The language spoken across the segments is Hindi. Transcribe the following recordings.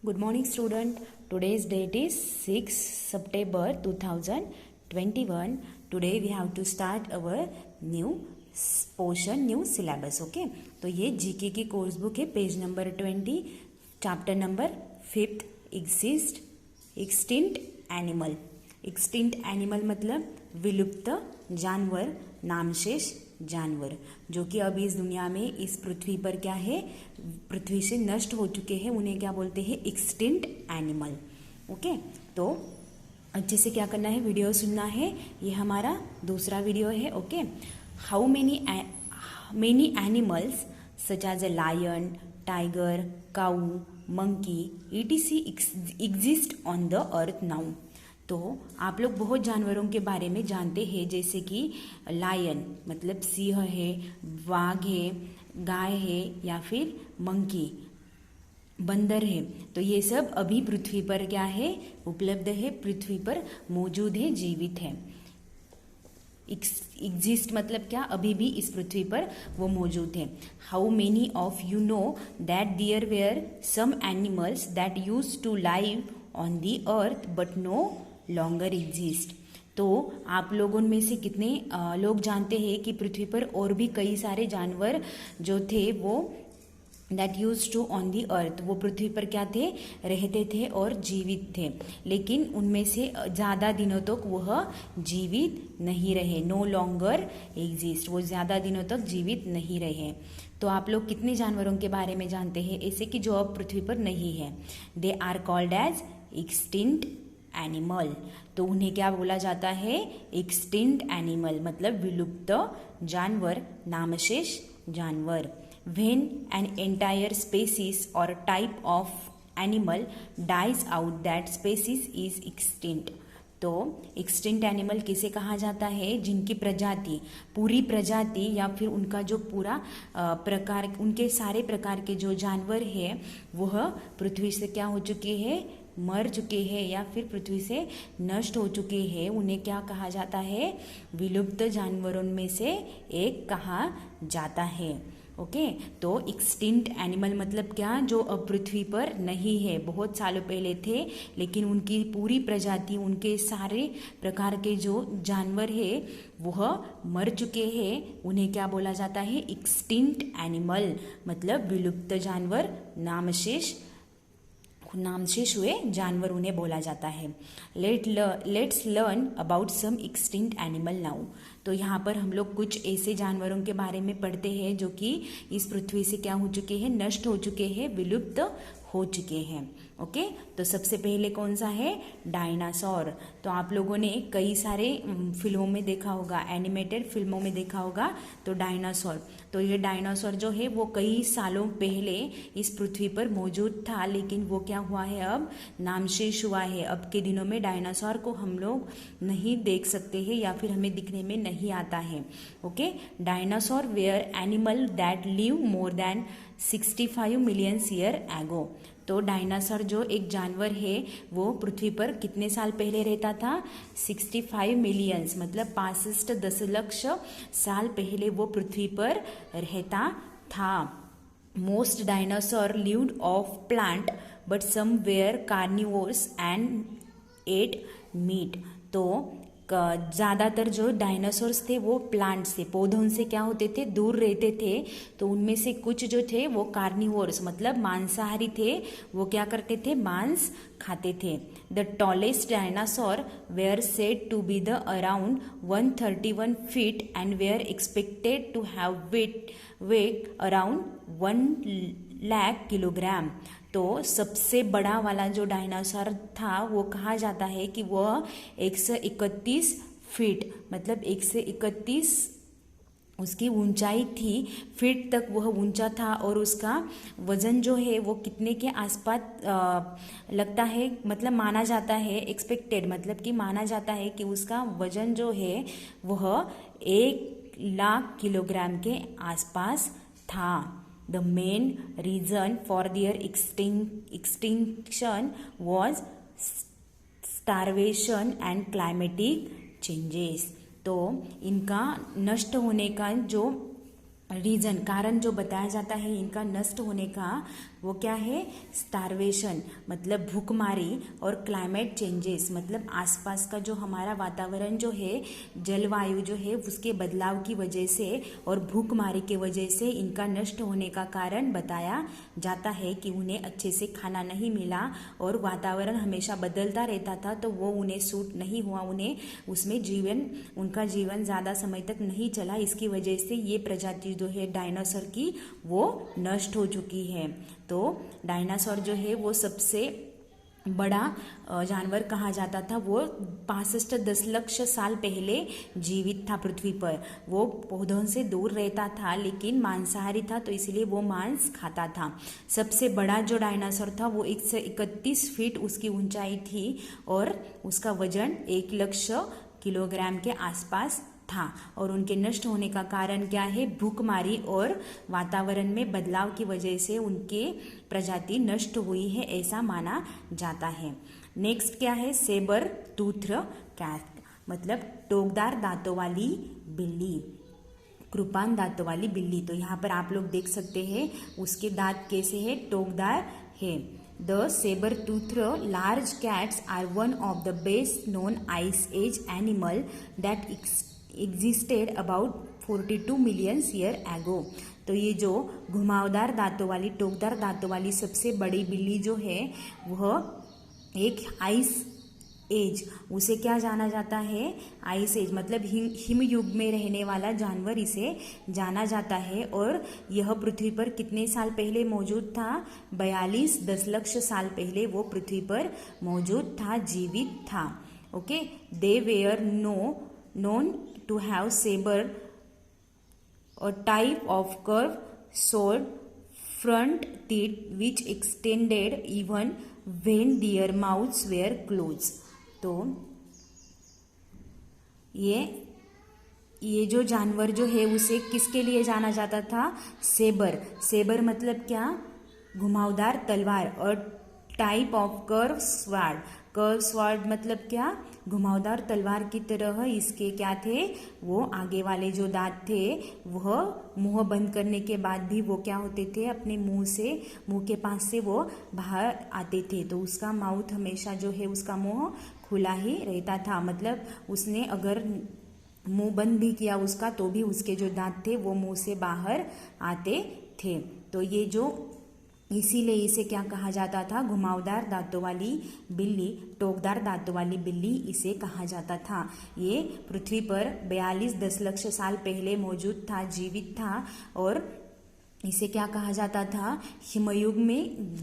Good morning, student. Today's date is 6 September 2021. Today we have to start our new portion, new syllabus. Okay. तो ये जीके की कोर्स बुक है, page number 20, chapter number 5, extinct animal. Extinct animal मतलब विलुप्त जानवर, नामशेष जानवर, जो कि अभी इस दुनिया में, इस पृथ्वी पर क्या है, पृथ्वी से नष्ट हो चुके हैं, उन्हें क्या बोलते हैं, एक्सटिंक्ट एनिमल. ओके. तो अच्छे से क्या करना है, वीडियो सुनना है. ये हमारा दूसरा वीडियो है. Okay. How many animals such as a lion, tiger, cow, monkey etc exist on the earth now. तो आप लोग बहुत जानवरों के बारे में जानते हैं, जैसे कि लायन मतलब सिंह है, वाघ है, गाय है, या फिर मंकी बंदर है. तो ये सब अभी पृथ्वी पर क्या है, उपलब्ध है, पृथ्वी पर मौजूद है, जीवित है. एग्जिस्ट मतलब क्या, अभी भी इस पृथ्वी पर वो मौजूद है. How many of you know that there were some animals that use to live on the earth but no longer exist. तो आप लोगों में से कितने लोग जानते हैं कि पृथ्वी पर और भी कई सारे जानवर जो थे वो that use to on the earth, वो पृथ्वी पर क्या थे, रहते थे और जीवित थे, लेकिन उनमें से ज़्यादा दिनों तक वह जीवित नहीं रहे. नो लॉन्गर एग्जिस्ट, वो ज़्यादा दिनों तक जीवित नहीं रहे. तो आप लोग कितने जानवरों के बारे में जानते हैं ऐसे कि जो अब पृथ्वी पर नहीं है. They are called as extinct animal. तो उन्हें क्या बोला जाता है, एक्सटिंक्ट एनिमल मतलब विलुप्त जानवर, नामशेष जानवर. When an entire species or type of animal dies out, that species is extinct. तो एक्सटिंक्ट एनिमल किसे कहा जाता है, जिनकी प्रजाति, पूरी प्रजाति या फिर उनका जो पूरा प्रकार, उनके सारे प्रकार के जो जानवर है वह पृथ्वी से क्या हो चुके हैं, मर चुके हैं या फिर पृथ्वी से नष्ट हो चुके हैं. उन्हें क्या कहा जाता है, विलुप्त जानवरों में से एक कहा जाता है. ओके. तो एक्सटिंक्ट एनिमल मतलब क्या, जो अब पृथ्वी पर नहीं है, बहुत सालों पहले थे, लेकिन उनकी पूरी प्रजाति, उनके सारे प्रकार के जो जानवर है वह मर चुके हैं. उन्हें क्या बोला जाता है, एक्सटिंक्ट एनिमल मतलब विलुप्त जानवर, नामशेष हुए जानवर उन्हें बोला जाता है. Let's learn about some extinct animal now. तो यहाँ पर हम लोग कुछ ऐसे जानवरों के बारे में पढ़ते हैं जो कि इस पृथ्वी से क्या हो चुके हैं, नष्ट हो चुके हैं, विलुप्त हो चुके हैं. ओके. तो सबसे पहले कौन सा है, डायनासोर. तो आप लोगों ने कई सारे फिल्मों में देखा होगा, एनिमेटेड फिल्मों में देखा होगा. तो डायनासोर, तो ये डायनासोर जो है वो कई सालों पहले इस पृथ्वी पर मौजूद था, लेकिन वो क्या हुआ है, अब नामशेष हुआ है. अब के दिनों में डायनासोर को हम लोग नहीं देख सकते हैं या फिर हमें दिखने में नहीं आता है. Okay. Dinosaur were animal that live more than 65 million year ago. तो डायनासोर जो एक जानवर है वो पृथ्वी पर कितने साल पहले रहता था, 65 मिलियंस मतलब 65 दशलक्ष साल पहले वो पृथ्वी पर रहता था. Most dinosaur lived off plant but some were carnivores and ate meat. तो ज़्यादातर जो डायनासोर्स थे वो प्लांट से, पौधों से क्या होते थे, दूर रहते थे. तो उनमें से कुछ जो थे वो कार्निवोर्स मतलब मांसाहारी थे, वो क्या करते थे, मांस खाते थे. The tallest dinosaur were said to be the around 131 feet and were expected to have weight around 1 lakh kilogram. तो सबसे बड़ा वाला जो डायनासोर था वो कहा जाता है कि वह 131 फीट मतलब 131 उसकी ऊंचाई थी, फीट तक वह ऊंचा था, और उसका वजन जो है वो कितने के आसपास लगता है, मतलब माना जाता है, एक्सपेक्टेड मतलब कि माना जाता है कि उसका वजन जो है वह 1 लाख किलोग्राम के आसपास था. The main reason for their extinction was starvation and climatic changes. तो इनका नष्ट होने का जो रीजन, कारण जो बताया जाता है इनका नष्ट होने का वो क्या है, स्टारवेशन मतलब भूखमारी, और क्लाइमेट चेंजेस मतलब आसपास का जो हमारा वातावरण जो है, जलवायु जो है उसके बदलाव की वजह से और भूखमारी के वजह से इनका नष्ट होने का कारण बताया जाता है कि उन्हें अच्छे से खाना नहीं मिला और वातावरण हमेशा बदलता रहता था, तो वो उन्हें सूट नहीं हुआ, उन्हें उसमें उनका जीवन ज़्यादा समय तक नहीं चला। इसकी वजह से ये प्रजाति जो है डायनासोर की वो नष्ट हो चुकी है। तो डायनासोर जो है वो सबसे बड़ा जानवर कहा जाता था। वो 65 दशलक्ष साल पहले जीवित था पृथ्वी पर। वो पौधों से दूर रहता था लेकिन मांसाहारी था, तो इसलिए वो मांस खाता था। सबसे बड़ा जो डायनासोर था वो 131 फीट उसकी ऊंचाई थी और उसका वजन 1 लाख किलोग्राम के आसपास था। और उनके नष्ट होने का कारण क्या है, भूखमारी और वातावरण में बदलाव की वजह से उनके प्रजाति नष्ट हुई है, ऐसा माना जाता है। नेक्स्ट क्या है, सेबर टूथ कैट मतलब टोकदार दांतों वाली बिल्ली, कृपान दांतों वाली बिल्ली। तो यहाँ पर आप लोग देख सकते हैं उसके दांत कैसे है, टोकदार है। The saber-toothed large cats are one of the best known ice age animal that existed about 42 million years ago। तो ये जो घुमावदार दांतों वाली, टोकदार दांतों वाली सबसे बड़ी बिल्ली जो है वह एक आइस एज, उसे क्या जाना जाता है, आइस एज मतलब हिम युग में रहने वाला जानवर इसे जाना जाता है। और यह पृथ्वी पर कितने साल पहले मौजूद था, 42 दशलक्ष साल पहले वो पृथ्वी पर मौजूद था, जीवित था। Okay, they were known to have sabre और type of curve sword front teeth which extended even when their mouths were closed। तो ये जो जानवर जो है उसे किसके लिए जाना जाता था, सेबर मतलब क्या, घुमावदार तलवार, और टाइप ऑफ कर्व स्वार्ड मतलब क्या, घुमावदार तलवार की तरह इसके क्या थे, वो आगे वाले जो दांत थे वह मुंह बंद करने के बाद भी वो क्या होते थे, अपने मुंह के पास से वो बाहर आते थे। तो उसका माउथ हमेशा जो है उसका मुंह खुला ही रहता था, मतलब उसने अगर मुंह बंद भी किया उसका तो भी उसके जो दांत थे वो मुंह से बाहर आते थे। तो ये जो इसीलिए इसे क्या कहा जाता था, घुमावदार दांतों वाली बिल्ली, टोकदार दांतों वाली बिल्ली इसे कहा जाता था। ये पृथ्वी पर 42 दशलक्ष साल पहले मौजूद था, जीवित था, और इसे क्या कहा जाता था, हिमयुग में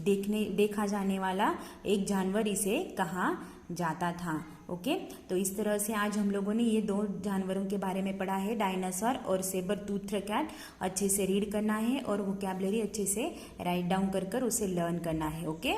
देखा जाने वाला एक जानवर इसे कहा जाता था। ओके, तो इस तरह से आज हम लोगों ने ये दो जानवरों के बारे में पढ़ा है, डायनासोर और सेबर टूथ कैट। अच्छे से रीड करना है और वोकैबुलरी अच्छे से राइट डाउन कर उसे लर्न करना है। ओके।